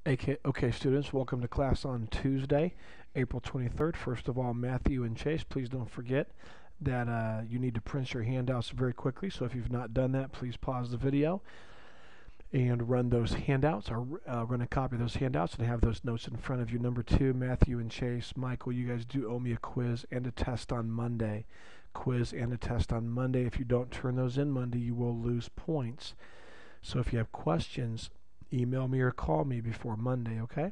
Okay, students, welcome to class on Tuesday, April 23rd. First of all, Matthew and Chase, please don't forget that you need to print your handouts very quickly. So if you've not done that, please pause the video and run those handouts, or run a copy of those handouts and have those notes in front of you. Number two, Matthew and Chase, Michael, you guys do owe me a quiz and a test on Monday. Quiz and a test on Monday. If you don't turn those in Monday, you will lose points. So if you have questions, email me or call me before Monday, okay?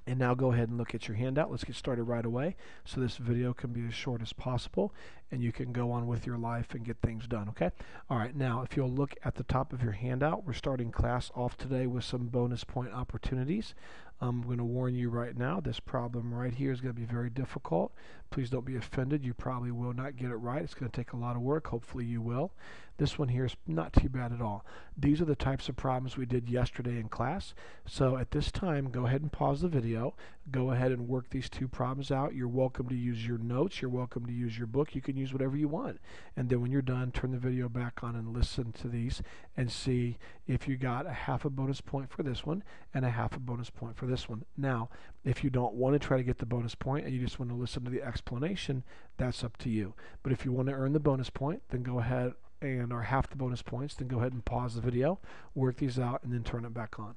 And now go ahead and look at your handout. Let's get started right away so this video can be as short as possible and you can go on with your life and get things done, okay? All right, now if you'll look at the top of your handout, we're starting class off today with some bonus point opportunities. I'm going to warn you right now, this problem right here is going to be very difficult. Please don't be offended. You probably will not get it right. It's going to take a lot of work. Hopefully you will. This one here is not too bad at all. These are the types of problems we did yesterday in class. So at this time, go ahead and pause the video. Go ahead and work these two problems out. You're welcome to use your notes. You're welcome to use your book. You can use whatever you want. And then when you're done, turn the video back on and listen to these and see if you got a half a bonus point for this one and a half a bonus point for this one. Now, if you don't want to try to get the bonus point and you just want to listen to the explanation, that's up to you. But if you want to earn the bonus point, then go ahead or half the bonus points, then go ahead and pause the video, work these out, and then turn it back on.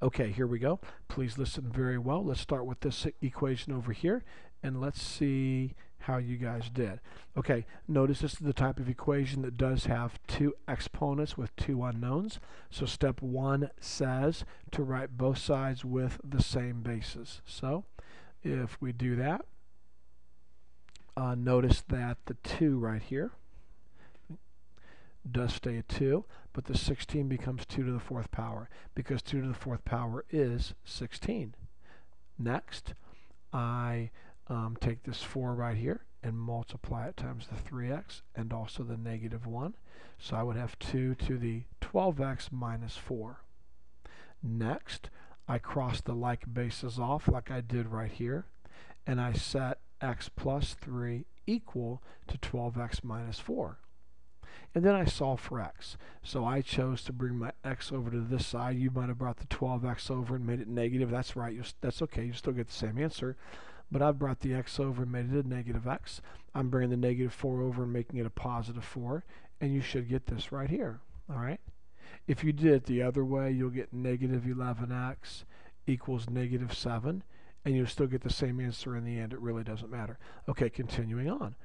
Okay, here we go. Please listen very well. Let's start with this equation over here, and let's see how you guys did. Okay, notice this is the type of equation that does have two exponents with two unknowns. So step one says to write both sides with the same bases. So if we do that, notice that the 2 right here does stay a 2, but the 16 becomes 2 to the 4th power because 2 to the 4th power is 16. Next, I take this 4 right here and multiply it times the 3x and also the -1. So I would have 2 to the 12x minus 4. Next, I cross the like bases off like I did right here, and I set x plus 3 equal to 12x minus 4. And then I solve for x. So I chose to bring my x over to this side. You might have brought the 12x over and made it negative. That's right. That's okay. You still get the same answer. But I've brought the x over and made it a -x. I'm bringing the -4 over and making it a +4. And you should get this right here. All right. If you did it the other way, you'll get -11x equals -7. And you'll still get the same answer in the end. It really doesn't matter. Okay, continuing on.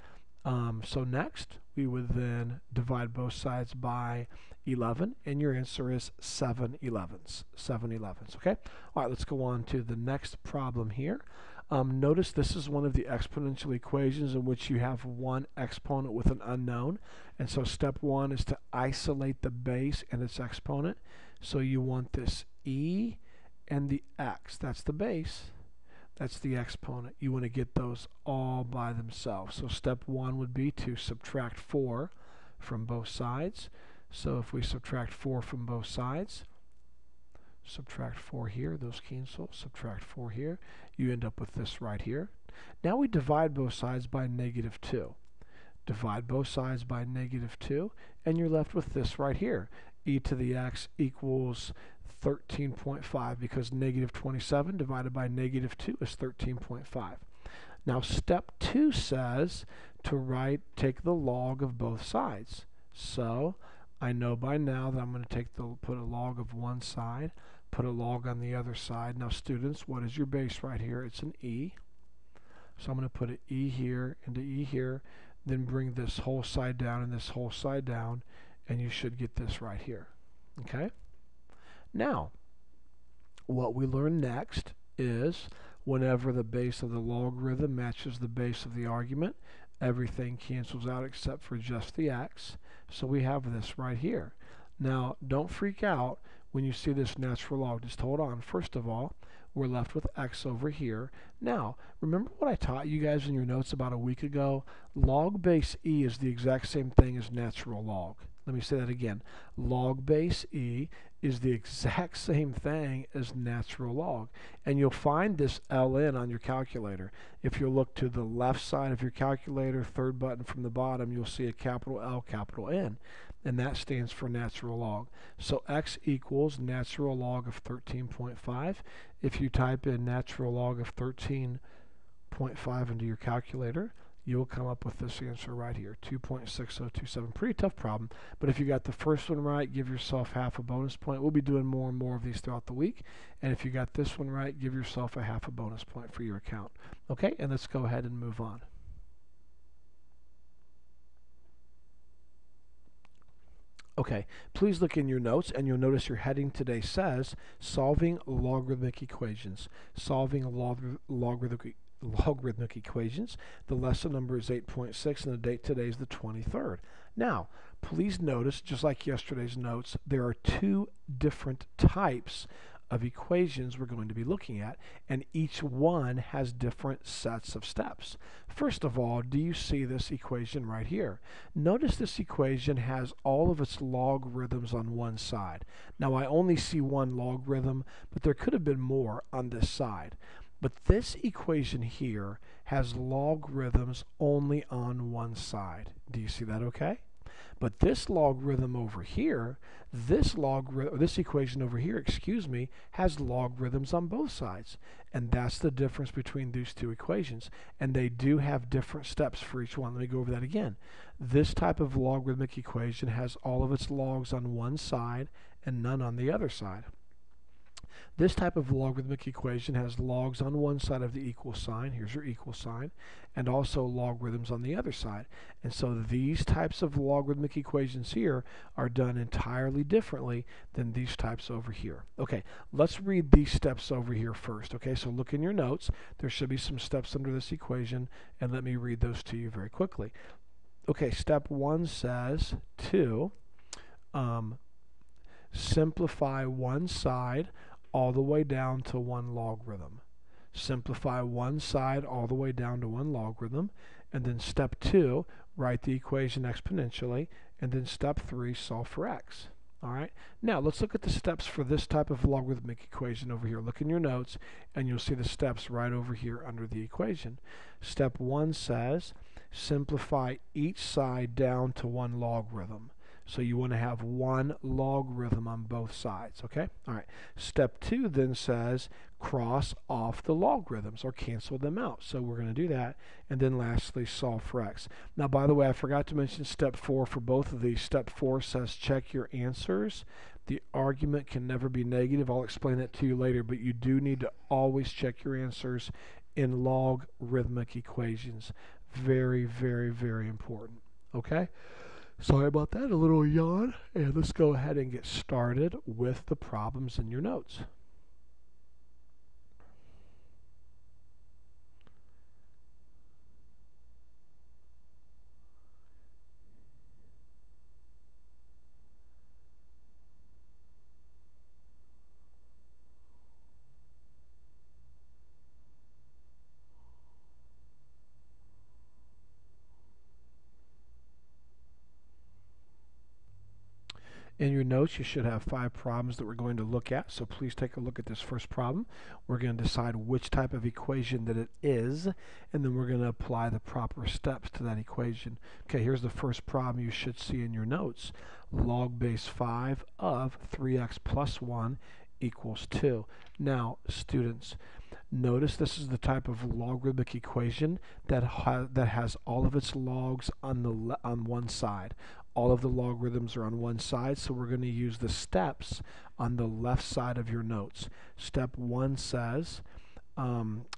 So next, we would then divide both sides by 11, and your answer is 7 11ths. 7 11ths, okay? All right, let's go on to the next problem here. Notice this is one of the exponential equations in which you have one exponent with an unknown. And so step one is to isolate the base and its exponent. So you want this e and the x. That's the base. That's the exponent. You want to get those all by themselves. So step one would be to subtract 4 from both sides. So if we subtract 4 from both sides, subtract 4 here, those cancel, subtract 4 here, you end up with this right here. Now we divide both sides by -2. Divide both sides by -2, and you're left with this right here. E to the x equals 13.5 because -27 divided by -2 is 13.5. Now step 2 says to take the log of both sides. So I know by now that I'm going to put a log of one side, put a log on the other side. Now students, what is your base right here? It's an e. So I'm going to put an e here and an e here, then bring this whole side down and this whole side down, and you should get this right here. Okay? Now, what we learn next is whenever the base of the logarithm matches the base of the argument, everything cancels out except for just the x. So we have this right here. Now, don't freak out when you see this natural log. Just hold on. First of all, we're left with x over here. Now, remember what I taught you guys in your notes about a week ago? Log base e is the exact same thing as natural log. Let me say that again. Log base e is the exact same thing as natural log. And you'll find this ln on your calculator. If you look to the left side of your calculator, third button from the bottom, you'll see a capital L, capital N. and that stands for natural log. So x equals natural log of 13.5. If you type in natural log of 13.5 into your calculator, you will come up with this answer right here, 2.6027. Pretty tough problem, but if you got the first one right, give yourself half a bonus point. We'll be doing more and more of these throughout the week, and if you got this one right, give yourself a half a bonus point for your account. Okay, and let's go ahead and move on. Okay, please look in your notes, and you'll notice your heading today says Solving Logarithmic Equations. Solving logarithmic equations. The lesson number is 8.6 and the date today is the 23rd. Now, please notice, just like yesterday's notes, there are two different types of equations we're going to be looking at, and each one has different sets of steps. First of all, do you see this equation right here? Notice this equation has all of its logarithms on one side. Now, I only see one logarithm, but there could have been more on this side. But this equation here has logarithms only on one side. Do you see that okay? But this logarithm over here, this equation over here, has logarithms on both sides. And that's the difference between these two equations. And they do have different steps for each one. Let me go over that again. This type of logarithmic equation has all of its logs on one side and none on the other side. This type of logarithmic equation has logs on one side of the equal sign, here's your equal sign, and also logarithms on the other side. And so these types of logarithmic equations here are done entirely differently than these types over here. Okay, let's read these steps over here first. Okay, so look in your notes. There should be some steps under this equation, and let me read those to you very quickly. Okay, step 1 says to simplify one side all the way down to one logarithm. Simplify one side all the way down to one logarithm. And then step 2, write the equation exponentially. And then step 3, solve for x. All right. Now let's look at the steps for this type of logarithmic equation over here. Look in your notes and you'll see the steps right over here under the equation. Step 1 says simplify each side down to one logarithm. So you want to have one logarithm on both sides, okay? All right. Step 2 then says cross off the logarithms or cancel them out. So we're going to do that. And then lastly, solve for x. Now, by the way, I forgot to mention step 4 for both of these. Step 4 says check your answers. The argument can never be negative. I'll explain that to you later, but you do need to always check your answers in logarithmic equations. Very, very, very important, okay? Sorry about that, a little yawn, and let's go ahead and get started with the problems in your notes. In your notes, you should have 5 problems that we're going to look at, so please take a look at this first problem. We're going to decide which type of equation that it is, and then we're going to apply the proper steps to that equation. Okay, here's the first problem you should see in your notes. Log base 5 of 3x plus 1 equals 2. Now, students, notice this is the type of logarithmic equation that has all of its logs on one side. All of the logarithms are on one side, so we're going to use the steps on the left side of your notes. Step 1 says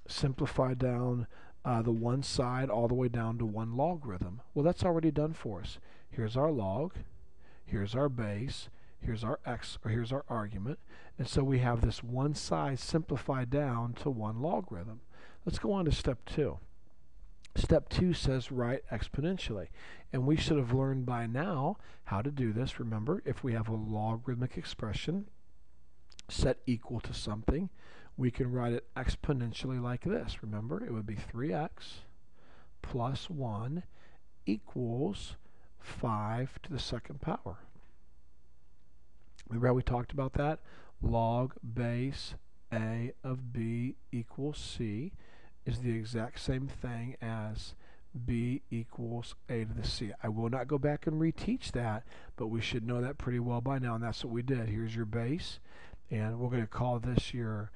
simplify down the one side all the way down to one logarithm. Well, that's already done for us. Here's our log, here's our base, here's our x, or here's our argument, and so we have this one side simplified down to one logarithm. Let's go on to step 2. Step 2 says write exponentially, and we should have learned by now how to do this. Remember, if we have a logarithmic expression set equal to something, we can write it exponentially like this. Remember, it would be 3x plus 1 equals 5 to the second power. Remember how we talked about that? Log base a of b equals c is the exact same thing as b equals a to the c. I will not go back and reteach that, but we should know that pretty well by now, and that's what we did. Here's your base, and we're going to call this your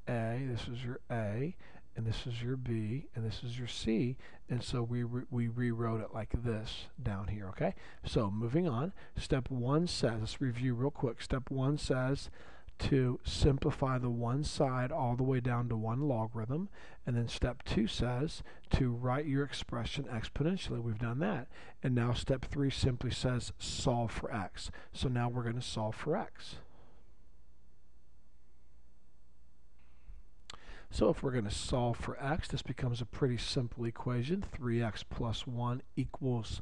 a, this is your a, and this is your b, and this is your c, and so we rewrote it like this down here, okay? So moving on, step 1 says, let's review real quick. Step 1 says to simplify the one side all the way down to one logarithm, and then step 2 says to write your expression exponentially. We've done that. And now step 3 simply says solve for x. So now we're going to solve for x. So if we're going to solve for x, this becomes a pretty simple equation. 3x plus 1 equals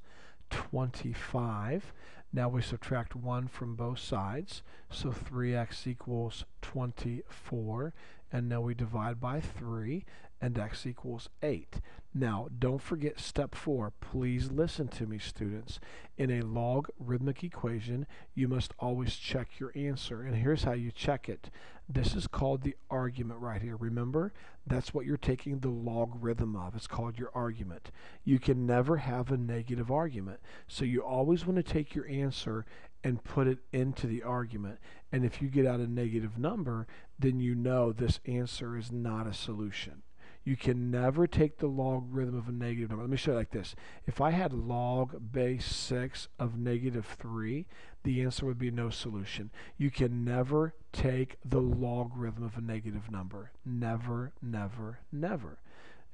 25. Now we subtract 1 from both sides, so 3x equals 24, and now we divide by 3, and x equals 8. Now, don't forget step 4. Please listen to me, students. In a logarithmic equation, you must always check your answer, and here's how you check it. This is called the argument right here. Remember, that's what you're taking the logarithm of. It's called your argument. You can never have a negative argument, so you always want to take your answer and put it into the argument. And if you get out a negative number, then you know this answer is not a solution. You can never take the logarithm of a negative number. Let me show you like this. If I had log base 6 of negative 3, the answer would be no solution. You can never take the logarithm of a negative number. Never, never, never.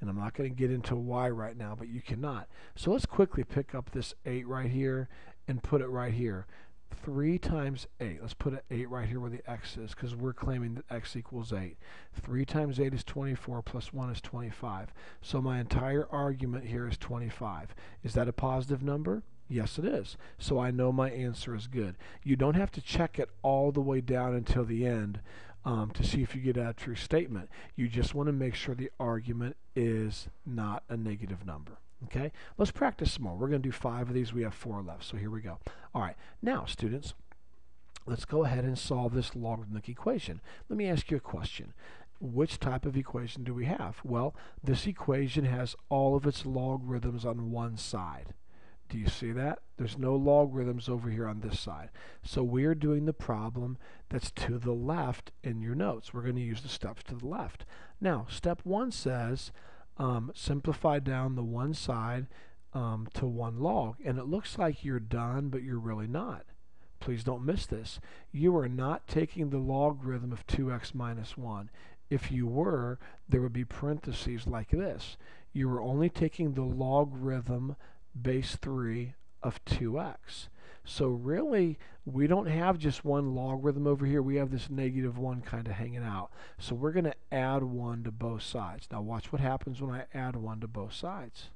And I'm not going to get into why right now, but you cannot. So let's quickly pick up this 8 right here and put it right here. 3 times 8. Let's put an 8 right here where the x is, because we're claiming that x equals 8. 3 times 8 is 24, plus 1 is 25. So my entire argument here is 25. Is that a positive number? Yes, it is. So I know my answer is good. You don't have to check it all the way down until the end to see if you get a true statement. You just want to make sure the argument is not a negative number. Okay, let's practice some more. We're going to do 5 of these. We have 4 left, so here we go. All right, now, students, let's go ahead and solve this logarithmic equation. Let me ask you a question. Which type of equation do we have? Well, this equation has all of its logarithms on one side. Do you see that? There's no logarithms over here on this side. So we're doing the problem that's to the left in your notes. We're going to use the steps to the left. Now, step 1 says simplify down the one side to 1 log. And it looks like you're done, but you're really not. Please don't miss this. You are not taking the logarithm of 2x minus 1. If you were, there would be parentheses like this. You are only taking the logarithm base 3 of 2x. So really, we don't have just one logarithm over here. We have this negative 1 kind of hanging out. So we're going to add 1 to both sides. Now watch what happens when I add 1 to both sides.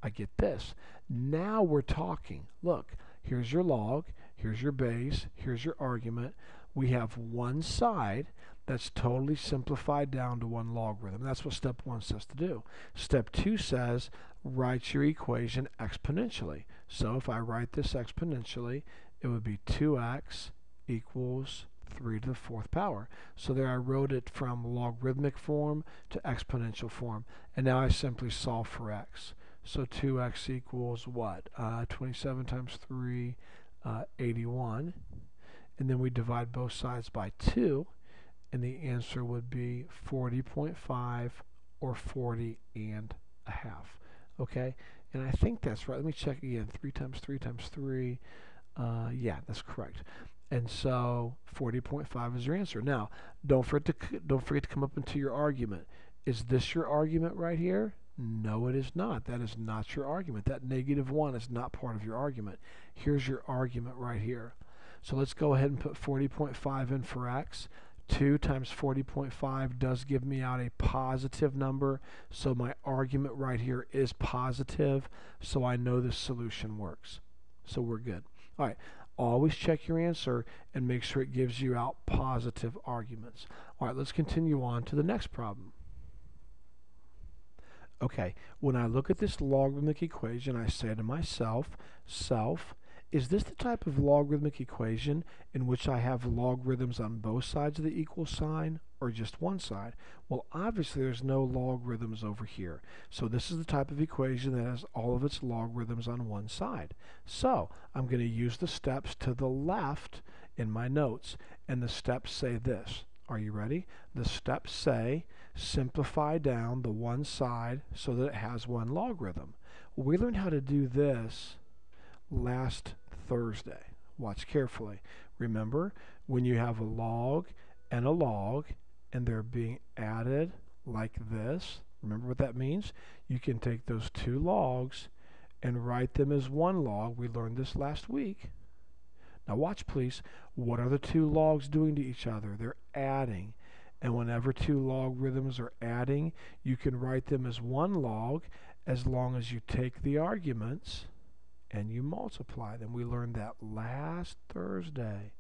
I get this. Now we're talking. Look, here's your log, here's your base, here's your argument. We have one side that's totally simplified down to 1 logarithm. That's what step 1 says to do. Step 2 says write your equation exponentially. So if I write this exponentially, it would be 2x equals 3 to the 4th power. So there I wrote it from logarithmic form to exponential form. And now I simply solve for x. So 2x equals what? 27 times 3, 81. And then we divide both sides by 2. And the answer would be 40.5 or 40 and a half. Okay? And I think that's right. Let me check again. 3 times 3 times 3. Yeah, that's correct. And so 40.5 is your answer. Now, don't forget to come up into your argument. Is this your argument right here? No, it is not. That is not your argument. That negative 1 is not part of your argument. Here's your argument right here. So let's go ahead and put 40.5 in for x. 2 times 40.5 does give me out a positive number, so my argument right here is positive, so I know this solution works. So we're good. All right, always check your answer and make sure it gives you out positive arguments. All right, let's continue on to the next problem. Okay, when I look at this logarithmic equation, I say to myself, is this the type of logarithmic equation in which I have logarithms on both sides of the equal sign or just one side? Well, obviously there's no logarithms over here. So this is the type of equation that has all of its logarithms on one side. So I'm going to use the steps to the left in my notes, and the steps say this. Are you ready? The steps say simplify down the one side so that it has one logarithm. We learned how to do this last Thursday. Watch carefully. Remember, when you have a log and they're being added like this, remember what that means? You can take those two logs and write them as one log. We learned this last week. Now watch please. What are the two logs doing to each other? They're adding. And whenever two logarithms are adding, you can write them as one log as long as you take the arguments and you multiply them. We learned that last Thursday.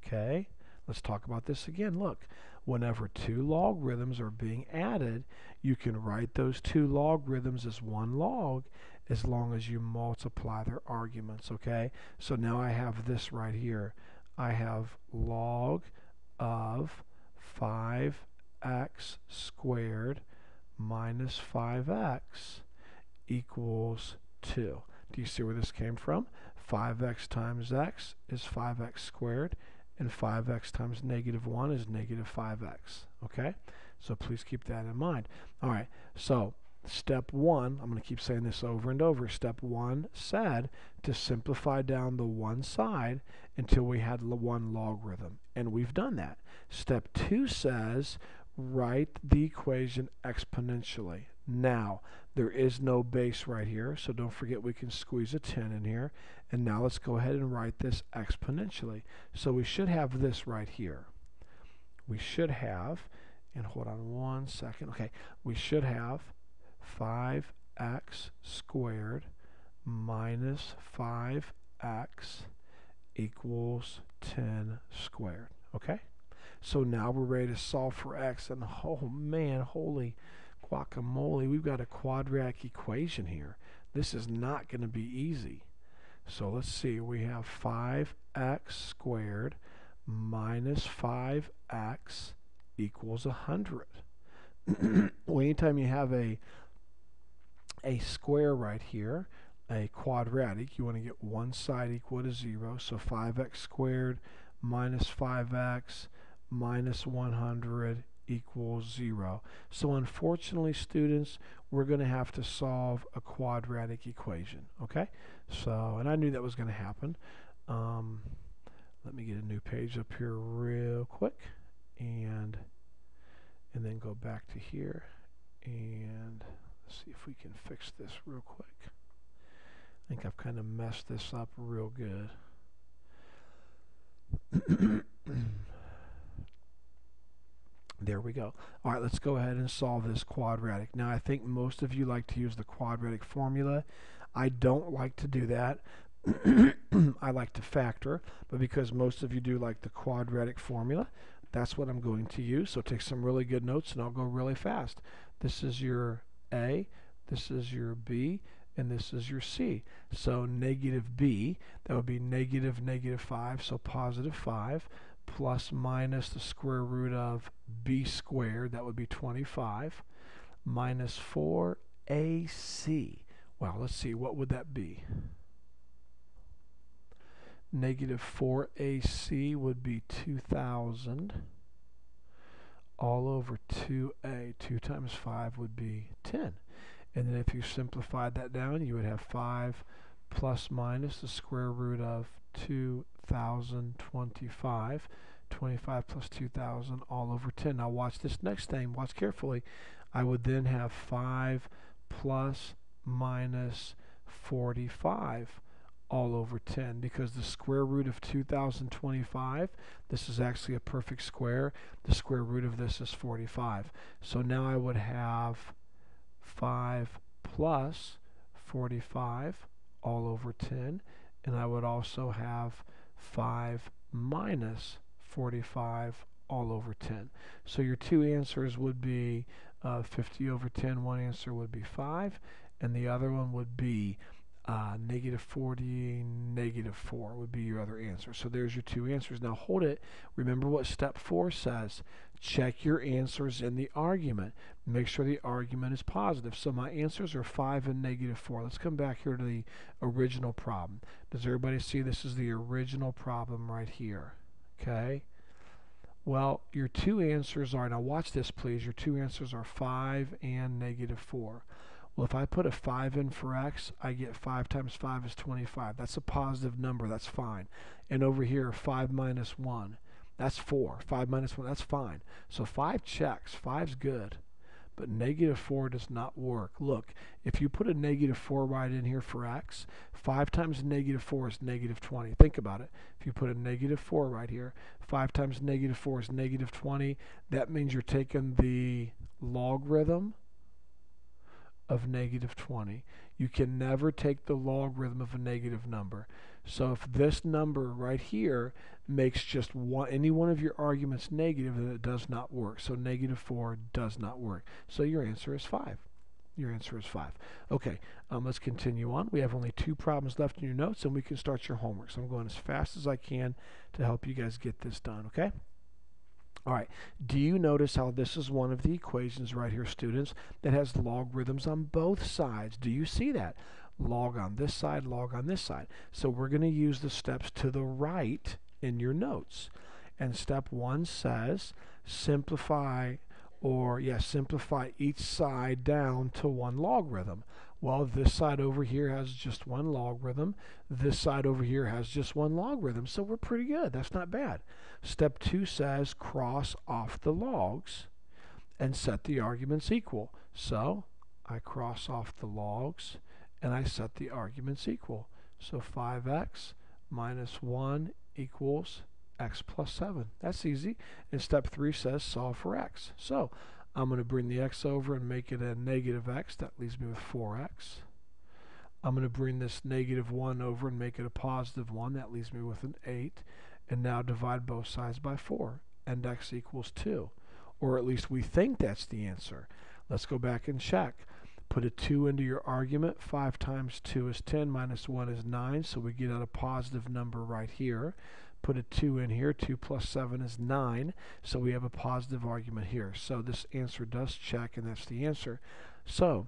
Okay? Let's talk about this again. Look, whenever two logarithms are being added, you can write those two logarithms as one log as long as you multiply their arguments. Okay? So now I have this right here. I have log of 5x squared minus 5x equals 2. Do you see where this came from? 5x times x is 5x squared, and 5x times negative 1 is negative 5x. Okay? So please keep that in mind. All right, so step 1, I'm going to keep saying this over and over. Step 1 said to simplify down the one side until we had one logarithm, and we've done that. Step 2 says write the equation exponentially. Now, there is no base right here, so don't forget we can squeeze a 10 in here. And now let's go ahead and write this exponentially. So we should have this right here. We should have, and hold on one second. Okay, we should have 5x squared minus 5x equals 10 squared. Okay? So now we're ready to solve for x, and oh man, holy guacamole, we've got a quadratic equation here. This is not going to be easy. So let's see, we have 5x squared minus 5x equals 100. Well, anytime you have a square right here, a quadratic, you want to get one side equal to 0. So 5x squared minus 5x minus 100 equals 0. So unfortunately, students, we're going to have to solve a quadratic equation. Okay? So, and I knew that was going to happen. Let me get a new page up here real quick, and then go back to here, and let's see if we can fix this real quick. I think I've kind of messed this up real good. There we go. All right, let's go ahead and solve this quadratic. Now, I think most of you like to use the quadratic formula. I don't like to do that. I like to factor, but because most of you do like the quadratic formula, that's what I'm going to use. So take some really good notes, and I'll go really fast. This is your A, this is your B, and this is your C. So negative B, that would be negative 5, so positive 5, plus minus the square root of b squared, that would be 25, minus 4ac. Well, let's see, what would that be? Negative 4ac would be 2,000 all over 2a. 2 times 5 would be 10. And then if you simplified that down, you would have 5 plus minus the square root of 2,025. 25 plus 2,000 all over 10. Now watch this next thing. Watch carefully. I would then have 5 plus minus 45 all over 10, because the square root of 2,025, this is actually a perfect square. The square root of this is 45. So now I would have 5 plus 45 all over 10, and I would also have 5 minus 45 all over 10. So your two answers would be 50 over 10. One answer would be 5, and the other one would be Negative 40, negative 4 would be your other answer. So there's your two answers. Now hold it. Remember what step 4 says. Check your answers in the argument. Make sure the argument is positive. So my answers are 5 and negative 4. Let's come back here to the original problem. Does everybody see this is the original problem right here? Okay. Well, your two answers are, now watch this please, your two answers are 5 and negative 4. Well, if I put a 5 in for x, I get 5 times 5 is 25. That's a positive number. That's fine. And over here, 5 minus 1. That's 4. 5 minus 1. That's fine. So 5 checks. 5's good. But negative 4 does not work. Look, if you put a negative 4 right in here for x, 5 times negative 4 is negative 20. Think about it. If you put a negative 4 right here, 5 times negative 4 is negative 20. That means you're taking the logarithm of negative 20. You can never take the logarithm of a negative number. So if this number right here makes just any one of your arguments negative, then it does not work. So negative 4 does not work. So your answer is 5. Your answer is 5. Okay, let's continue on. We have only 2 problems left in your notes, and we can start your homework. So I'm going as fast as I can to help you guys get this done, okay? All right, do you notice how this is one of the equations right here, students, that has logarithms on both sides? Do you see that? Log on this side, log on this side. So we're going to use the steps to the right in your notes. And step 1 says simplify, simplify each side down to one logarithm. Well, this side over here has just one logarithm. This side over here has just one logarithm. So we're pretty good. That's not bad. Step 2 says cross off the logs and set the arguments equal. So I cross off the logs and I set the arguments equal. So 5x minus 1 equals x plus 7. That's easy. And step 3 says solve for x. So I'm going to bring the x over and make it a negative x. That leaves me with 4x. I'm going to bring this negative 1 over and make it a positive 1. That leaves me with an 8. And now divide both sides by 4. And x equals 2. Or at least we think that's the answer. Let's go back and check. Put a 2 into your argument. 5 times 2 is 10, minus 1 is 9. So we get out a positive number right here. Put a 2 in here. 2 plus 7 is 9. So we have a positive argument here. So this answer does check, and that's the answer. So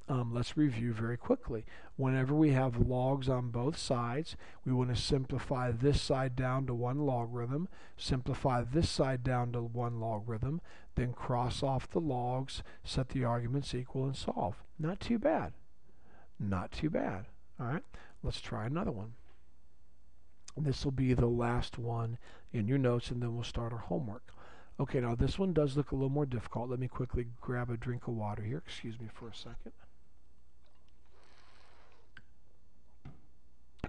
let's review very quickly. Whenever we have logs on both sides, we want to simplify this side down to one logarithm, simplify this side down to one logarithm, then cross off the logs, set the arguments equal, and solve. Not too bad. Not too bad. All right, let's try another one. This will be the last one in your notes, and then we'll start our homework. Okay, now this one does look a little more difficult. Let me quickly grab a drink of water here. Excuse me for a second.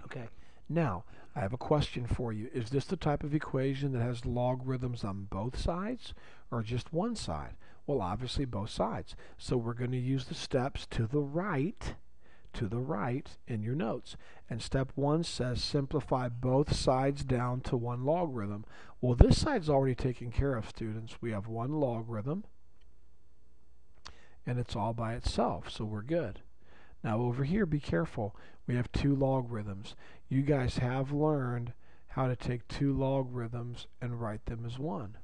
Okay, now I have a question for you. Is this the type of equation that has logarithms on both sides or just one side? Well, obviously both sides. So we're going to use the steps to the right in your notes. And step 1 says simplify both sides down to one logarithm. Well, this side's already taken care of, students. We have one logarithm and it's all by itself, so we're good. Now over here, be careful. We have 2 logarithms. You guys have learned how to take 2 logarithms and write them as 1.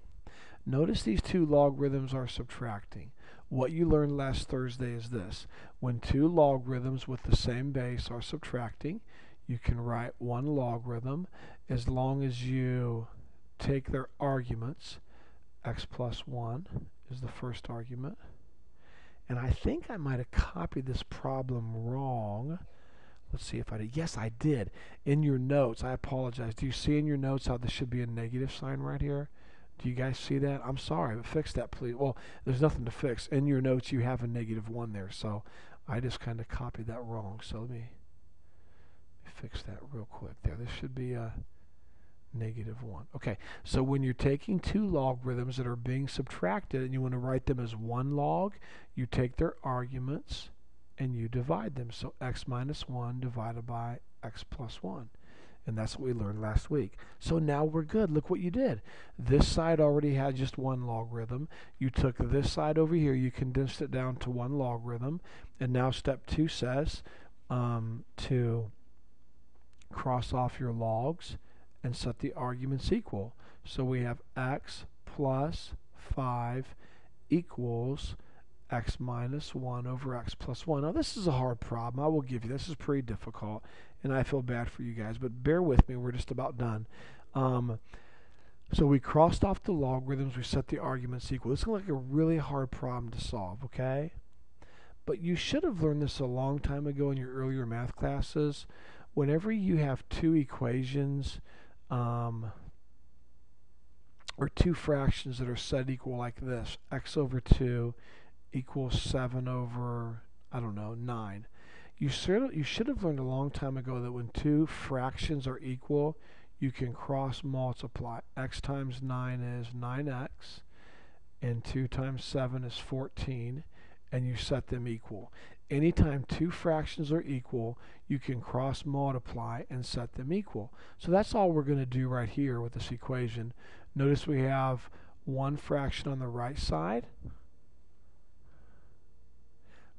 Notice these 2 logarithms are subtracting. What you learned last Thursday is this. When 2 logarithms with the same base are subtracting, you can write one logarithm as long as you take their arguments. X plus 1 is the first argument. And I think I might have copied this problem wrong. Let's see if I did. Yes, I did. In your notes, I apologize. Do you see in your notes how this should be a negative sign right here? Do you guys see that? I'm sorry, but fix that, please. Well, there's nothing to fix. In your notes, you have a negative 1 there, so I just kind of copied that wrong. So let me fix that real quick there. This should be a negative 1. Okay, so when you're taking 2 logarithms that are being subtracted and you want to write them as one log, you take their arguments and you divide them. So x minus 1 divided by x plus 1. And that's what we learned last week. So now we're good. Look what you did. This side already had just one logarithm. You took this side over here, you condensed it down to one logarithm. And now step 2 says to cross off your logs and set the arguments equal. So we have x plus 5 equals x minus 1 over x plus 1. Now this is a hard problem, I will give you. This is pretty difficult, and I feel bad for you guys, but bear with me, we're just about done. So we crossed off the logarithms, we set the arguments equal. This is like a really hard problem to solve, okay? But you should have learned this a long time ago in your earlier math classes. Whenever you have two equations, or two fractions that are set equal like this, x over 2 equals 7 over, I don't know, 9. You should have learned a long time ago that when two fractions are equal, you can cross multiply. X times 9 is 9x, and 2 times 7 is 14, and you set them equal. Anytime two fractions are equal, you can cross multiply and set them equal. So that's all we're going to do right here with this equation. Notice we have one fraction on the right side,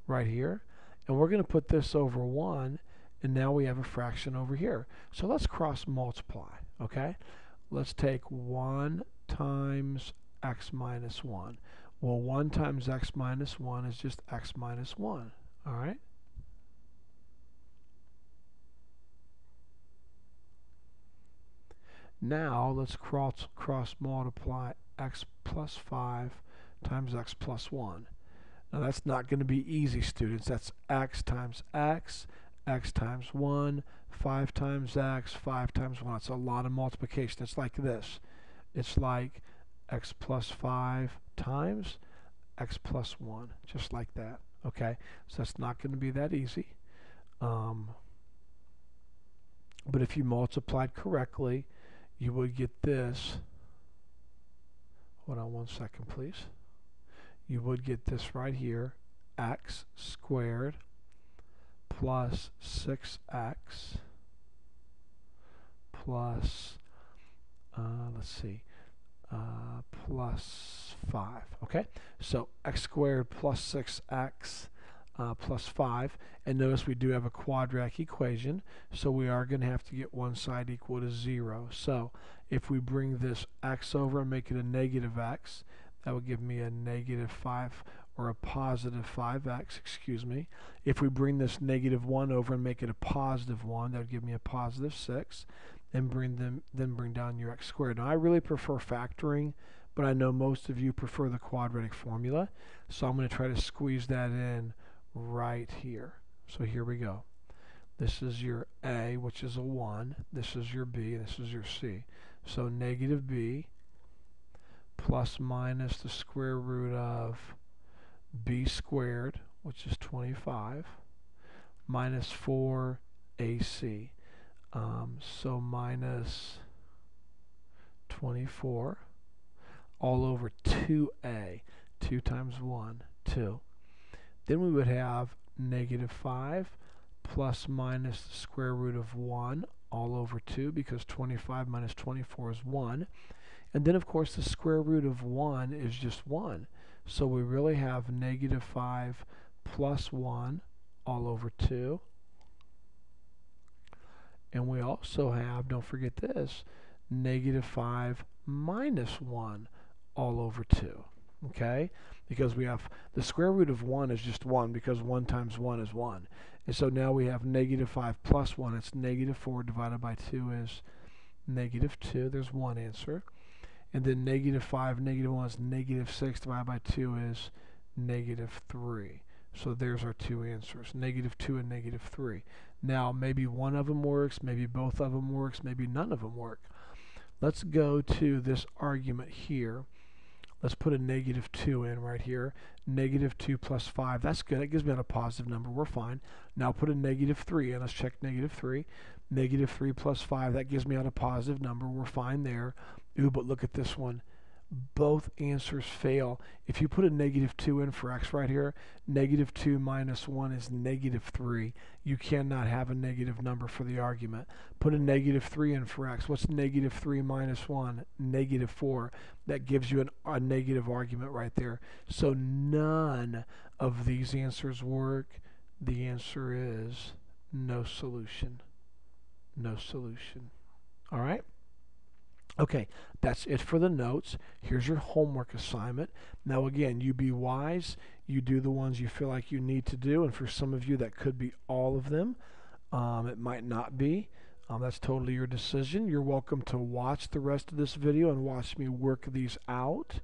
right here, and we're going to put this over 1, and now we have a fraction over here. So let's cross multiply, okay? Let's take 1 times x minus 1. Well, 1 times x minus 1 is just x minus 1, all right? Now let's cross multiply x plus 5 times x plus 1. Now that's not going to be easy, students. That's x times x, x times 1, 5 times x, 5 times 1. It's a lot of multiplication. It's like this. It's like x plus 5 times x plus 1, just like that. Okay, so that's not going to be that easy. But if you multiplied correctly, you would get this. Hold on one second, please. You would get this right here, x squared plus 6x plus, plus 5. Okay, so x squared plus 6x plus 5. And notice we do have a quadratic equation, so we are going to have to get one side equal to 0. So if we bring this x over and make it a negative x, that would give me a negative 5, or a positive 5x, excuse me. If we bring this negative 1 over and make it a positive 1, that would give me a positive 6. And bring down your x squared. Now I really prefer factoring, but I know most of you prefer the quadratic formula, so I'm going to try to squeeze that in right here. So here we go. This is your a, which is a 1. This is your b, and this is your c. So negative b plus minus the square root of b squared, which is 25, minus 4ac. So minus 24 all over 2a. 2 times 1, 2. Then we would have negative 5 plus minus the square root of 1 all over 2, because 25 minus 24 is 1. And then, of course, the square root of 1 is just 1. So we really have negative 5 plus 1 all over 2. And we also have, don't forget this, negative 5 minus 1 all over 2. Okay? Because we have the square root of 1 is just 1, because 1 times 1 is 1. And so now we have negative 5 plus 1. It's negative 4 divided by 2 is negative 2. There's one answer. And then negative 5, negative 1 is negative 6 divided by 2 is negative 3. So there's our two answers, negative 2 and negative 3. Now, maybe one of them works, maybe both of them works, maybe none of them work. Let's go to this argument here. Let's put a negative 2 in right here. Negative 2 plus 5, that's good. It gives me a positive number. We're fine. Now put a negative 3 in. Let's check negative 3. Negative 3 plus 5, that gives me out a positive number. We're fine there. Ooh, but look at this one. Both answers fail. If you put a negative 2 in for x right here, negative 2 minus 1 is negative 3. You cannot have a negative number for the argument. Put a negative 3 in for x. What's negative 3 minus 1? Negative 4. That gives you a negative argument right there. So none of these answers work. The answer is no solution. No solution. All right? Okay, that's it for the notes. Here's your homework assignment. Now again, you be wise. You do the ones you feel like you need to do, and for some of you that could be all of them. It might not be. That's totally your decision. You're welcome to watch the rest of this video and watch me work these out,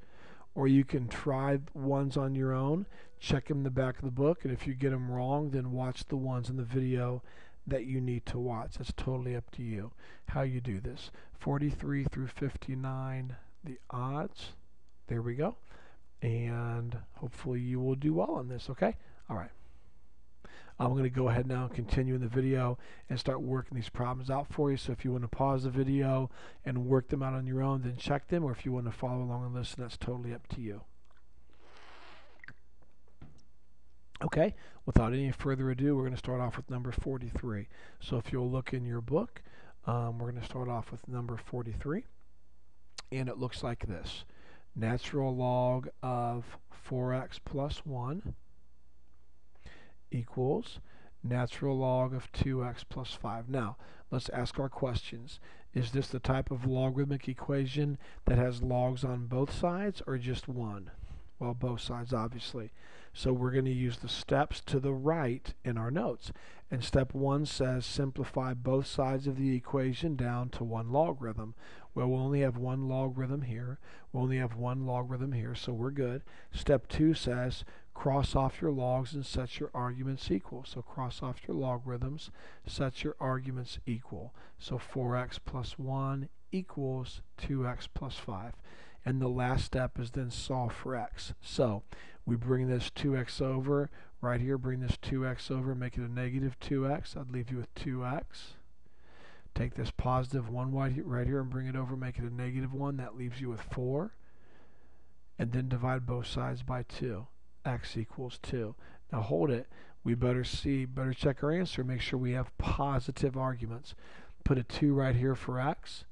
or you can try ones on your own, check them in the back of the book, and if you get them wrong, then watch the ones in the video that you need to watch. That's totally up to you how you do this. 43 through 59, the odds. There we go. And hopefully you will do well on this, okay? All right. I'm going to go ahead now and continue in the video and start working these problems out for you. So if you want to pause the video and work them out on your own, then check them. Or if you want to follow along and listen, that's totally up to you. Okay, without any further ado, we're going to start off with number 43. So if you'll look in your book, we're going to start off with number 43. And it looks like this. Natural log of 4x plus 1 equals natural log of 2x plus 5. Now, let's ask our questions. Is this the type of logarithmic equation that has logs on both sides or just one? Well, both sides, obviously. So we're going to use the steps to the right in our notes. And step 1 says simplify both sides of the equation down to one logarithm. Well, we'll only have one logarithm here. We'll only have one logarithm here, so we're good. Step 2 says cross off your logs and set your arguments equal. So cross off your logarithms, set your arguments equal. So 4x plus 1 equals 2x plus 5. And the last step is then solve for x. So we bring this 2x over right here, bring this 2x over, make it a negative 2x. I'd leave you with 2x. Take this positive 1 right here and bring it over, make it a negative 1. That leaves you with 4. And then divide both sides by 2. X equals 2. Now hold it. We better check our answer, make sure we have positive arguments. Put a 2 right here for x.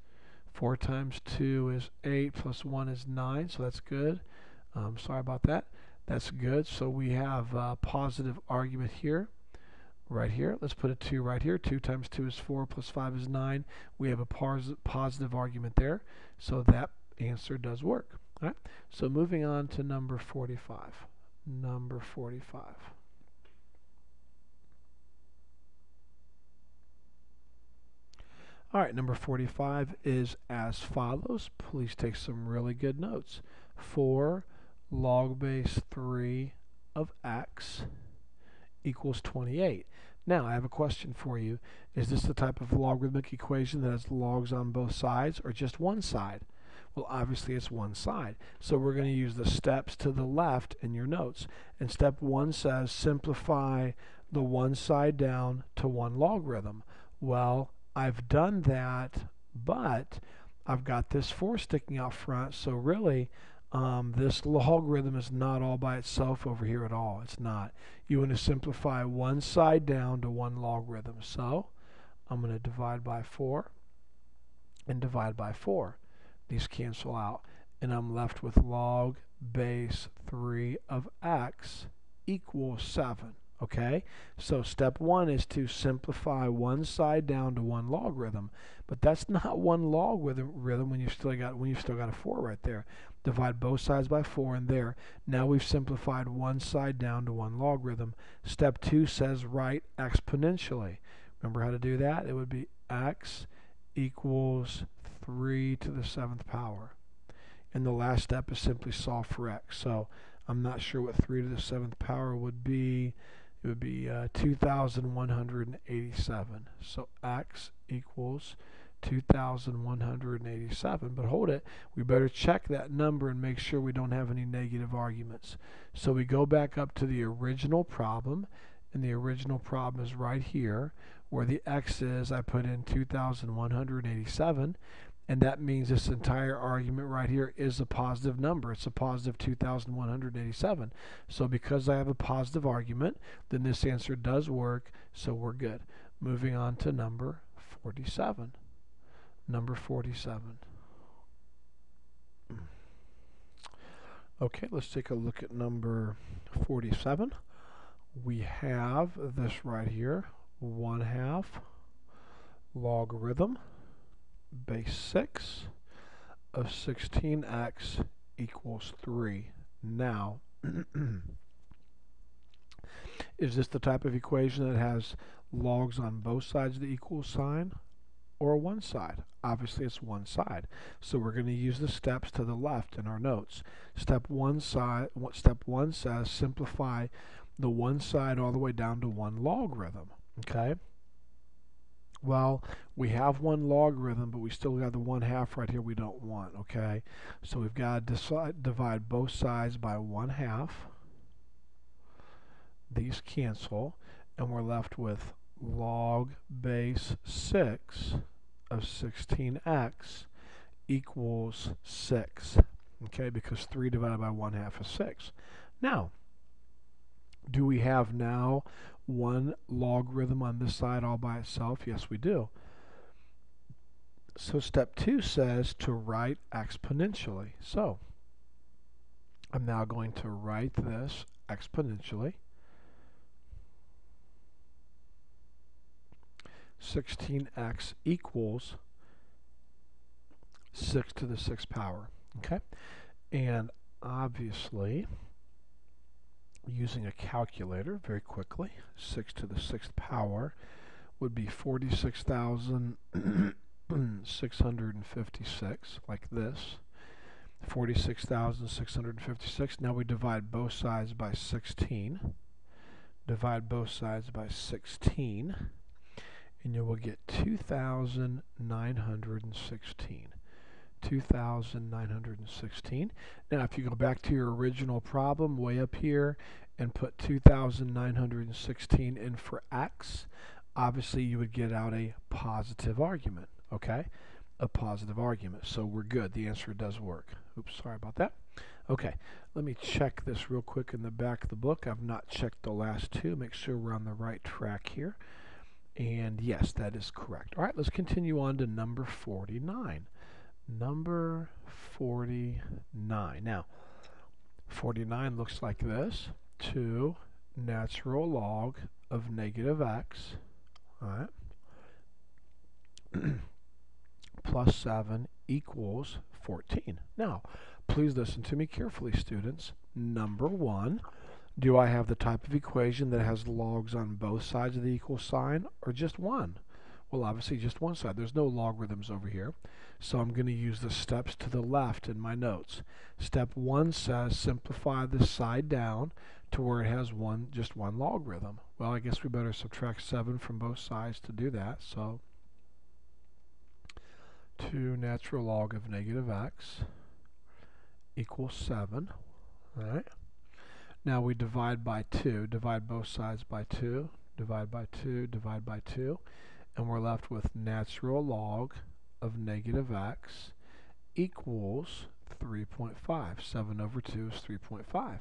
4 times 2 is 8 plus 1 is 9, so that's good. Sorry about that. That's good. So we have a positive argument here, right here. Let's put a 2 right here. 2 times 2 is 4 plus 5 is 9. We have a positive argument there, so that answer does work. All right. So moving on to number 45. Number 45. All right, number 45 is as follows. Please take some really good notes. 4 log base 3 of x equals 28. Now, I have a question for you. Is this the type of logarithmic equation that has logs on both sides or just one side? Well, obviously it's one side. So we're going to use the steps to the left in your notes. And step 1 says simplify the one side down to one logarithm. Well, I've done that, but I've got this 4 sticking out front, so really this logarithm is not all by itself over here at all. It's not. You want to simplify one side down to one logarithm. So I'm going to divide by 4 and divide by 4. These cancel out, and I'm left with log base 3 of x equals 7. Okay, so step 1 is to simplify one side down to one logarithm, but that's not one logarithm when you've still got a 4 right there. Divide both sides by 4, and there. Now we've simplified one side down to one logarithm. Step 2 says write exponentially. Remember how to do that? It would be x equals 3 to the 7th power. And the last step is simply solve for x. So I'm not sure what 3 to the 7th power would be. It would be 2,187. So x equals 2,187. But hold it, we better check that number and make sure we don't have any negative arguments. So we go back up to the original problem, and the original problem is right here. Where the x is, I put in 2,187. And that means this entire argument right here is a positive number. It's a positive 2,187. So because I have a positive argument, then this answer does work, so we're good. Moving on to number 47. Number 47. Okay, let's take a look at number 47. We have this right here. 1/2 logarithm base 6 of 16x equals 3. Now, is this the type of equation that has logs on both sides of the equal sign or one side? Obviously it's one side. So we're going to use the steps to the left in our notes. Step 1 says simplify the one side all the way down to 1 logarithm. Okay? Well, we have 1 logarithm, but we still got the 1/2 right here we don't want. Okay? So we've got to divide both sides by 1/2. These cancel, and we're left with log base 6 of 16x equals 6. Okay, because 3 divided by 1/2 is 6. Now, do we have now 1 logarithm on this side all by itself? Yes, we do. So step 2 says to write exponentially. So I'm now going to write this exponentially. 16x equals 6 to the 6th power. Okay? And obviously, using a calculator very quickly, 6 to the 6th power would be 46,656, like this. 46,656. Now we divide both sides by 16. Divide both sides by 16. And you will get 2,916. 2,916. Now if you go back to your original problem way up here and put 2,916 in for x, obviously you would get out a positive argument. Okay? A positive argument. So we're good. The answer does work. Oops, sorry about that. Okay, let me check this real quick in the back of the book. I've not checked the last two. Make sure we're on the right track here. And yes, that is correct. All right, let's continue on to number 49. Number 49. Now, 49 looks like this. 2 natural log of negative x, all right, plus 7 equals 14. Now, please listen to me carefully, students. Number 1. Do I have the type of equation that has logs on both sides of the equal sign, or just one? Well, obviously just one side. There's no logarithms over here. So I'm going to use the steps to the left in my notes. Step 1 says simplify this side down to where it has just one logarithm. Well, I guess we better subtract 7 from both sides to do that. So 2 natural log of negative x equals 7. All right. Now we divide by 2, divide both sides by 2, divide by 2, divide by 2, and we're left with natural log of negative x equals 3.5. 7 over 2 is 3.5.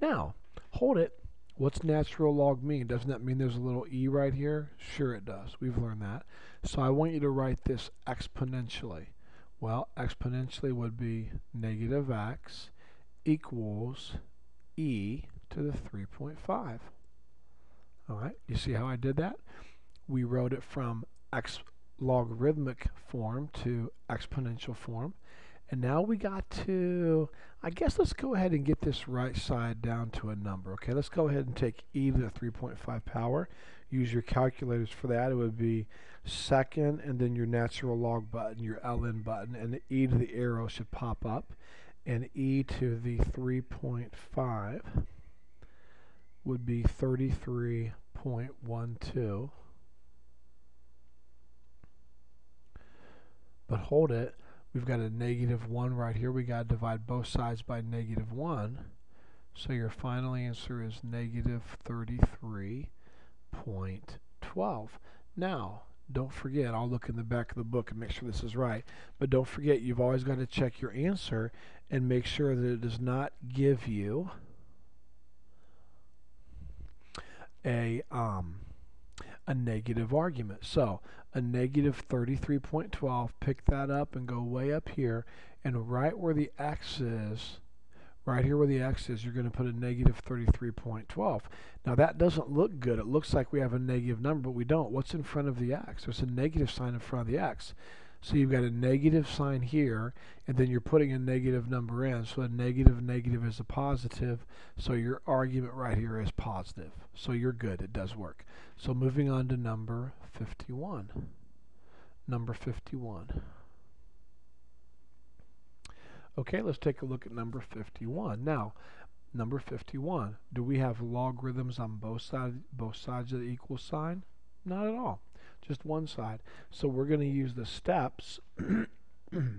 Now, hold it. What's natural log mean? Doesn't that mean there's a little e right here? Sure it does. We've learned that. So I want you to write this exponentially. Well, exponentially would be negative x equals e to the 3.5. All right, you see how I did that? We wrote it from logarithmic form to exponential form. And now we got to, I guess let's go ahead and get this right side down to a number. Okay, let's go ahead and take e to the 3.5 power. Use your calculators for that. It would be second and then your natural log button, your ln button, and the e to the arrow should pop up. And e to the 3.5 would be 33.12. But hold it, we've got a -1 right here. We got to divide both sides by -1. So your final answer is -33.12. Now, don't forget, I'll look in the back of the book and make sure this is right, but don't forget you've always got to check your answer and make sure that it does not give you a negative argument. So a -33.12, pick that up and go way up here, and right where the x is, Right here where the x is, you're going to put a negative 33.12. Now that doesn't look good. It looks like we have a negative number, but we don't. What's in front of the x? There's a negative sign in front of the x. So you've got a negative sign here, and then you're putting a negative number in. So a negative negative is a positive. So your argument right here is positive. So you're good. It does work. So moving on to number 51. Number 51. Okay, let's take a look at number 51. Now, number 51, do we have logarithms on both sides of the equal sign? Not at all, just one side. So we're going to use the steps. We're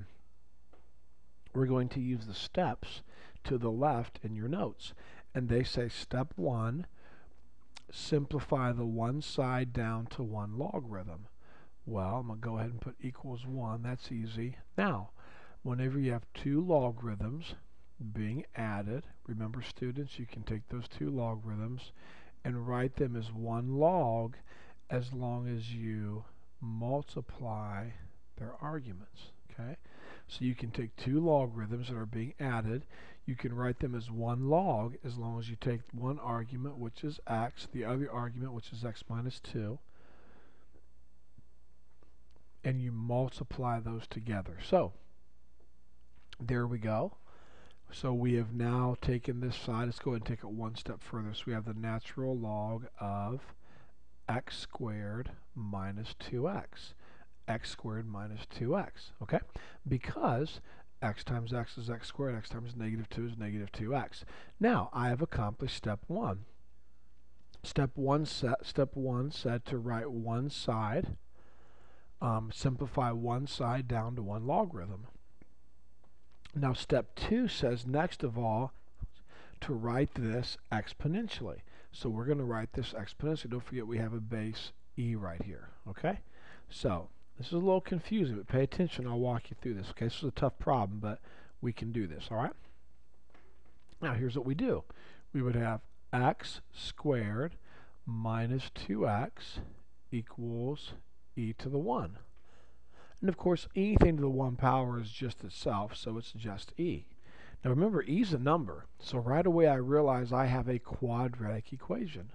going to use the steps to the left in your notes. And they say step 1, simplify the one side down to one logarithm. Well, I'm going to go ahead and put equals 1. That's easy. Now, whenever you have two logarithms being added, remember students, you can take those two logarithms and write them as one log as long as you multiply their arguments. Okay? So you can take two logarithms that are being added, you can write them as one log as long as you take one argument, which is x, the other argument, which is x minus 2, and you multiply those together. So there we go. So we have now taken this side. Let's go ahead and take it one step further. So we have the natural log of x squared minus 2x. X squared minus 2x. Okay? Because x times x is x squared. X times negative 2 is negative 2x. Now, I have accomplished step 1. Step 1 said to write one side, simplify one side down to one logarithm. Now step 2 says next of all to write this exponentially. So we're going to write this exponentially. Don't forget we have a base e right here. Okay? So this is a little confusing, but pay attention. I'll walk you through this. Okay? This is a tough problem, but we can do this. All right? Now here's what we do. We would have x squared minus 2x equals e to the 1. And of course, anything to the 1 power is just itself, so it's just e. Now remember, e is a number, so right away I realize I have a quadratic equation.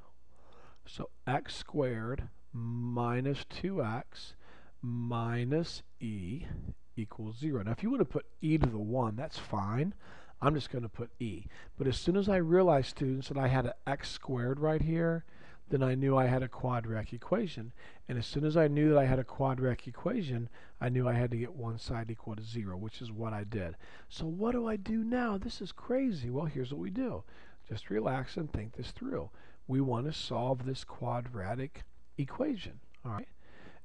So x squared minus 2x minus e equals 0. Now if you want to put e to the 1, that's fine. I'm just going to put e. But as soon as I realized, students, that I had an x squared right here, then I knew I had a quadratic equation. And as soon as I knew that I had a quadratic equation, I knew I had to get one side equal to 0, which is what I did. So what do I do now? This is crazy. Well, here's what we do. Just relax and think this through. We want to solve this quadratic equation. All right?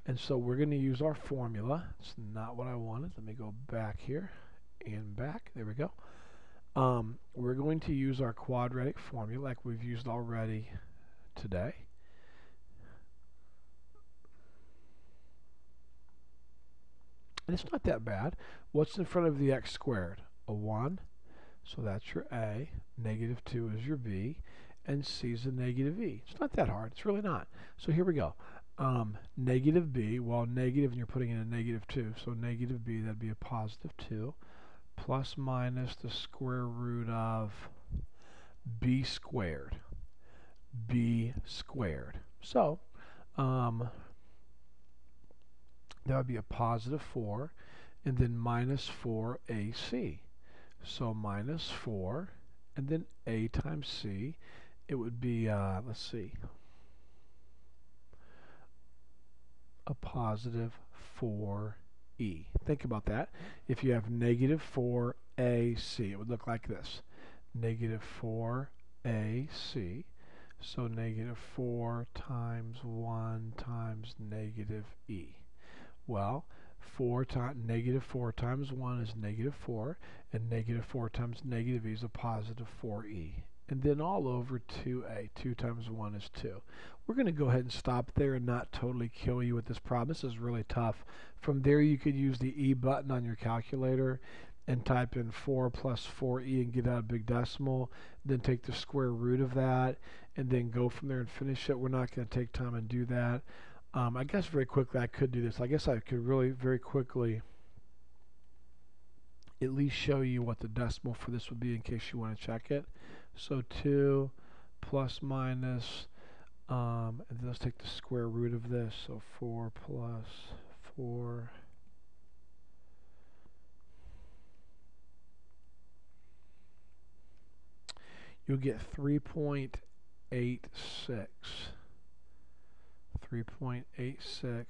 And so we're going to use our formula. It's not what I wanted. Let me go back here and back. There we go. We're going to use our quadratic formula like we've used already today. And it's not that bad. What's in front of the x squared? A 1. So that's your a. Negative 2 is your b. And c is a negative e. It's not that hard. It's really not. So here we go. Negative b, well, negative, and you're putting in a negative 2. So negative b, that'd be a positive 2. Plus minus the square root of b squared. B squared. So that would be a positive 4, and then minus 4ac. So minus 4, and then a times c. It would be, let's see, a positive 4e. Think about that. If you have negative 4ac, it would look like this. Negative 4ac. So negative 4 times 1 times negative e. Well, negative 4 times 1 is negative 4, and negative 4 times negative e is a positive 4e. And then all over 2a. 2 times 1 is 2. We're going to go ahead and stop there and not totally kill you with this problem. This is really tough. From there, you could use the e button on your calculator and type in 4 plus 4e and get out a big decimal. Then take the square root of that and then go from there and finish it. We're not going to take time and do that. I guess very quickly I could do this. I guess I could really very quickly at least show you what the decimal for this would be in case you want to check it. So 2 plus minus, and then let's take the square root of this. So 4 plus 4. You'll get 3.86. 3.86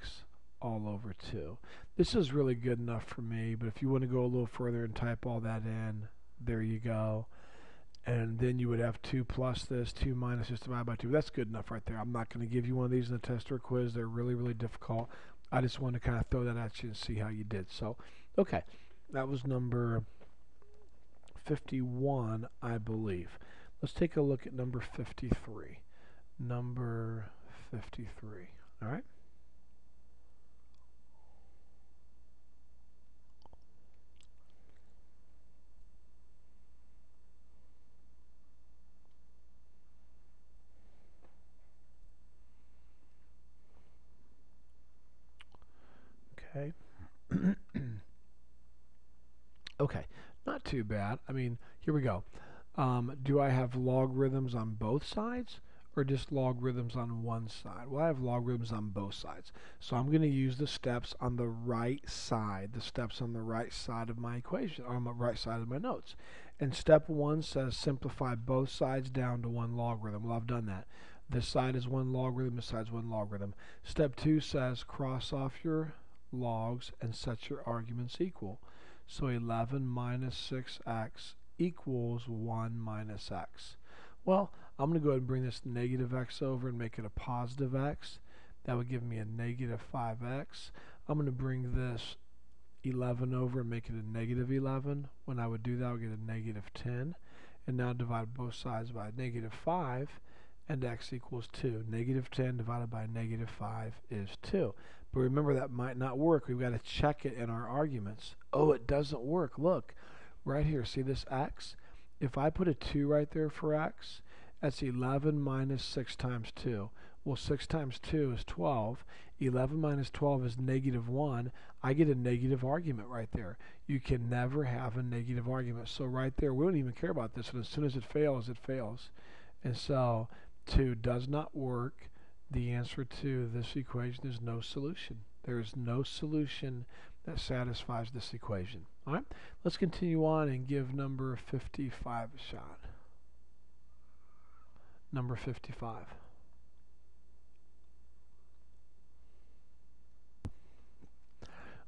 all over 2. This is really good enough for me, but if you want to go a little further and type all that in, there you go. And then you would have 2 plus this, 2 minus this divided by 2. That's good enough right there. I'm not going to give you one of these in the test or quiz. They're really, really difficult. I just wanted to kind of throw that at you and see how you did. So, okay, that was number 51, I believe. Let's take a look at number 53. Number 53. All right. Okay. Okay, not too bad. I mean, here we go. Do I have logarithms on both sides or just logarithms on one side? Well, I have logarithms on both sides. So I'm going to use the steps on the right side, the steps on the right side of my equation, or on the right side of my notes. And step 1 says simplify both sides down to one logarithm. Well, I've done that. This side is one logarithm, this side is one logarithm. Step 2 says cross off your logs and set your arguments equal. So 11 minus 6x equals 1 minus x. Well, I'm going to go ahead and bring this negative x over and make it a positive x. That would give me a negative 5x. I'm going to bring this 11 over and make it a negative 11. When I would do that, I would get a negative 10. And now divide both sides by negative 5, and x equals 2. Negative 10 divided by negative 5 is 2. But remember, that might not work. We've got to check it in our arguments. Oh, it doesn't work. Look, right here. See this x? If I put a 2 right there for x, that's 11 minus 6 times 2. Well, 6 times 2 is 12. 11 minus 12 is negative 1. I get a negative argument right there. You can never have a negative argument. So right there, we don't even care about this. And as soon as it fails, it fails. And so 2 does not work. The answer to this equation is no solution. There is no solution that satisfies this equation. All right, let's continue on and give number 55 a shot. Number 55.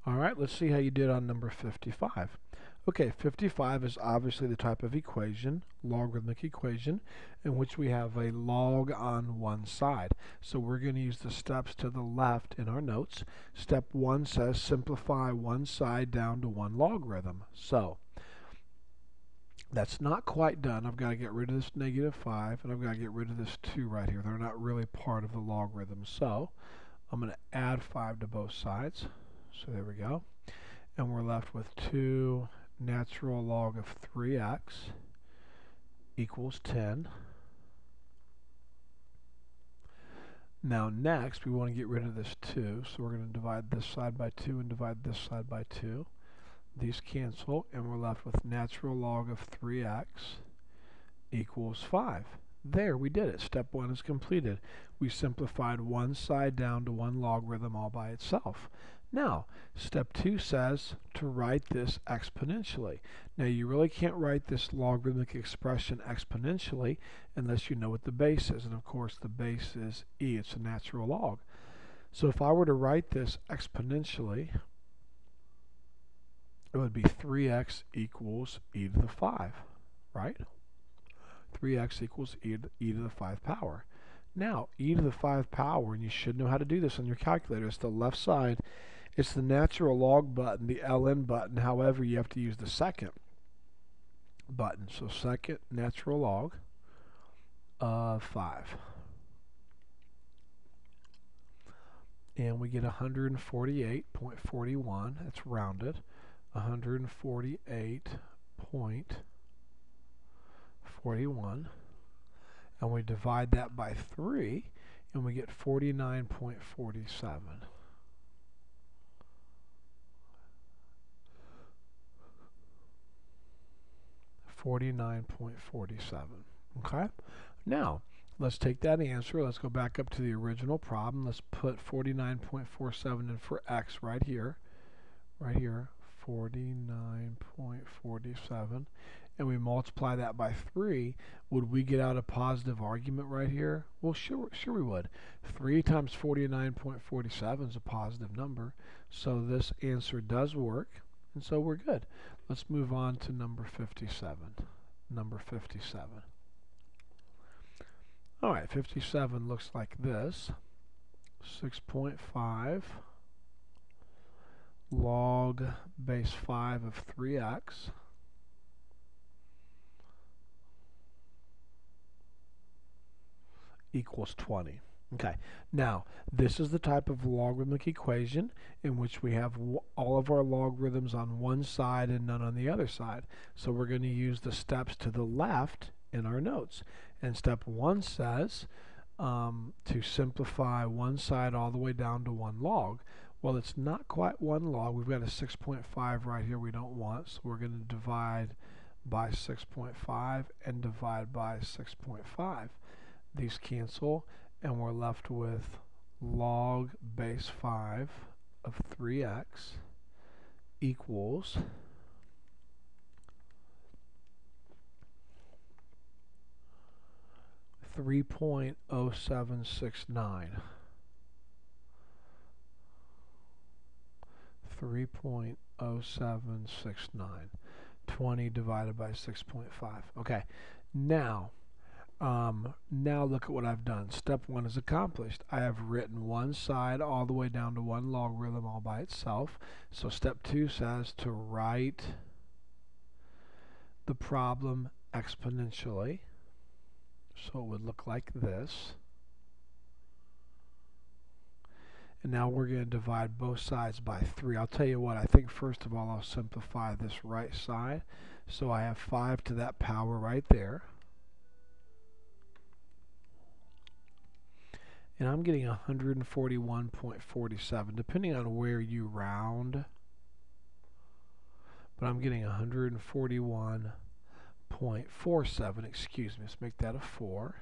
All right, let's see how you did on number 55. Okay, 55 is obviously the type of equation, logarithmic equation, in which we have a log on one side. So we're going to use the steps to the left in our notes. Step 1 says simplify one side down to one logarithm. So that's not quite done. I've got to get rid of this negative 5, and I've got to get rid of this 2 right here. They're not really part of the logarithm. So I'm going to add 5 to both sides. So there we go. And we're left with 2 natural log of 3x equals 10. Now next, we want to get rid of this 2. So we're going to divide this side by 2 and divide this side by 2. These cancel, and we're left with natural log of 3x equals 5. There, we did it. Step 1 is completed. We simplified one side down to one logarithm all by itself. Now, step 2 says to write this exponentially. Now, you really can't write this logarithmic expression exponentially unless you know what the base is. And of course, the base is e. It's a natural log. So if I were to write this exponentially, it would be 3x equals e to the 5, right? 3x equals e to the 5 power. Now, e to the 5 power, and you should know how to do this on your calculator. It's the left side. It's the natural log button, the ln button. However, you have to use the second button. So second natural log of 5. And we get 148.41. That's rounded. 148.41. And we divide that by 3, and we get 49.47. 49.47. Okay? Now, let's take that answer. Let's go back up to the original problem. Let's put 49.47 in for x right here. Right here, 49.47. And we multiply that by 3. Would we get out a positive argument right here? Well, sure we would. 3 times 49.47 is a positive number. So this answer does work. And so we're good. Let's move on to number 57. Number 57. All right, 57 looks like this. 6.5 log base 5 of 3x equals 20. Okay, now this is the type of logarithmic equation in which we have all of our logarithms on one side and none on the other side. So we're going to use the steps to the left in our notes. And step 1 says to simplify one side all the way down to 1 log. Well, it's not quite 1 log. We've got a 6.5 right here we don't want, so we're going to divide by 6.5 and divide by 6.5. These cancel, and we're left with log base 5 of 3x equals 3.0769. 3.0769. 20 divided by 6.5. Okay, now look at what I've done. Step 1 is accomplished. I have written one side all the way down to 1 logarithm all by itself. So step 2 says to write the problem exponentially. So it would look like this. And now we're going to divide both sides by 3. I'll tell you what, I think first of all I'll simplify this right side. So I have 5 to that power right there. And I'm getting 141.47, depending on where you round. But I'm getting 141.47, excuse me, let's make that a 4.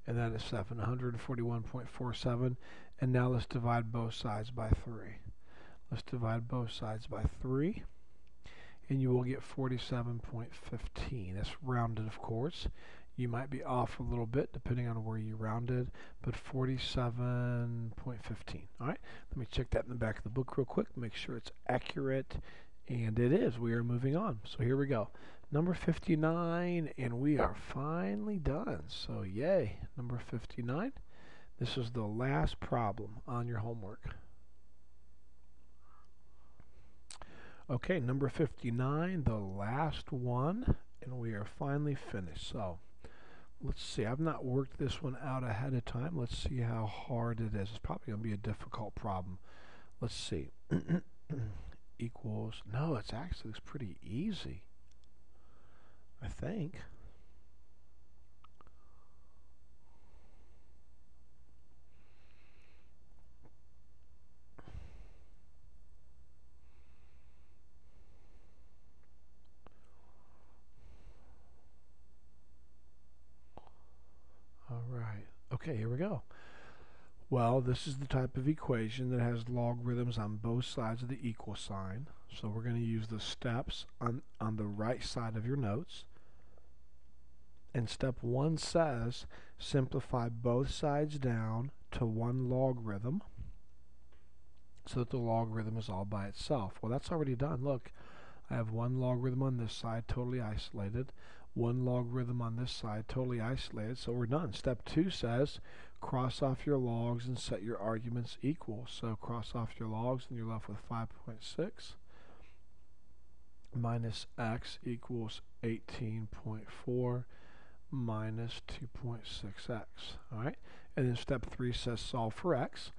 And that is 7, 141.47. And now let's divide both sides by 3. Let's divide both sides by 3. And you will get 47.15. That's rounded, of course. You might be off a little bit depending on where you rounded, but 47.15. All right, let me check that in the back of the book real quick, make sure it's accurate, and it is. We are moving on. So here we go. Number 59, and we are finally done. So yay, number 59. This is the last problem on your homework. Okay, number 59, the last one, and we are finally finished. So let's see, I've not worked this one out ahead of time. Let's see how hard it is. It's probably going to be a difficult problem. Let's see. Equals, no, it's pretty easy, I think. All right. Okay, here we go. Well, this is the type of equation that has logarithms on both sides of the equal sign. So we're going to use the steps on the right side of your notes. And step 1 says simplify both sides down to 1 logarithm so that the logarithm is all by itself. Well, that's already done. Look, I have 1 logarithm on this side, totally isolated. 1 logarithm on this side, totally isolated. So we're done. Step 2 says cross off your logs and set your arguments equal. So cross off your logs and you're left with 5.6 minus x equals 18.4 minus 2.6x. All right, and then step 3 says solve for x.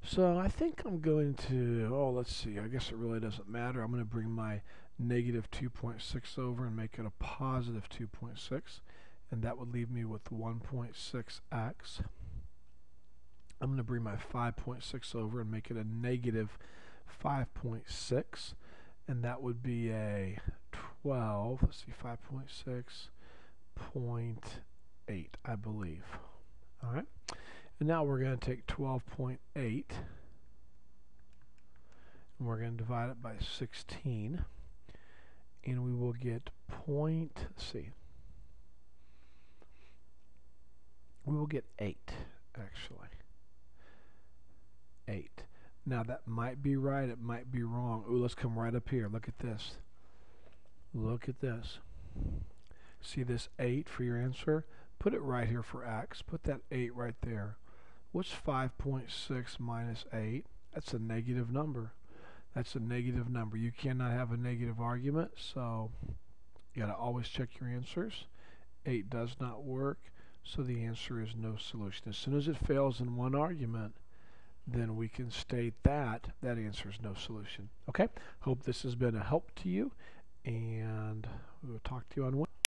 So I think I'm going to, let's see, I guess it really doesn't matter. I'm going to bring my negative 2.6 over and make it a positive 2.6, and that would leave me with 1.6x. I'm going to bring my 5.6 over and make it a negative 5.6, and that would be a 12, let's see, 5.6.8, I believe. All right, and now we're going to take 12.8, and we're going to divide it by 16, and we will get we will get 8, actually. 8. Now that might be right, it might be wrong. Ooh, let's come right up here. Look at this. Look at this. See this 8 for your answer? Put it right here for x. Put that 8 right there. What's 5.6 minus 8? That's a negative number. That's a negative number. You cannot have a negative argument, so you got to always check your answers. 8 does not work, so the answer is no solution. As soon as it fails in one argument, then we can state that answer is no solution. Okay? Hope this has been a help to you, and we will talk to you on Wednesday.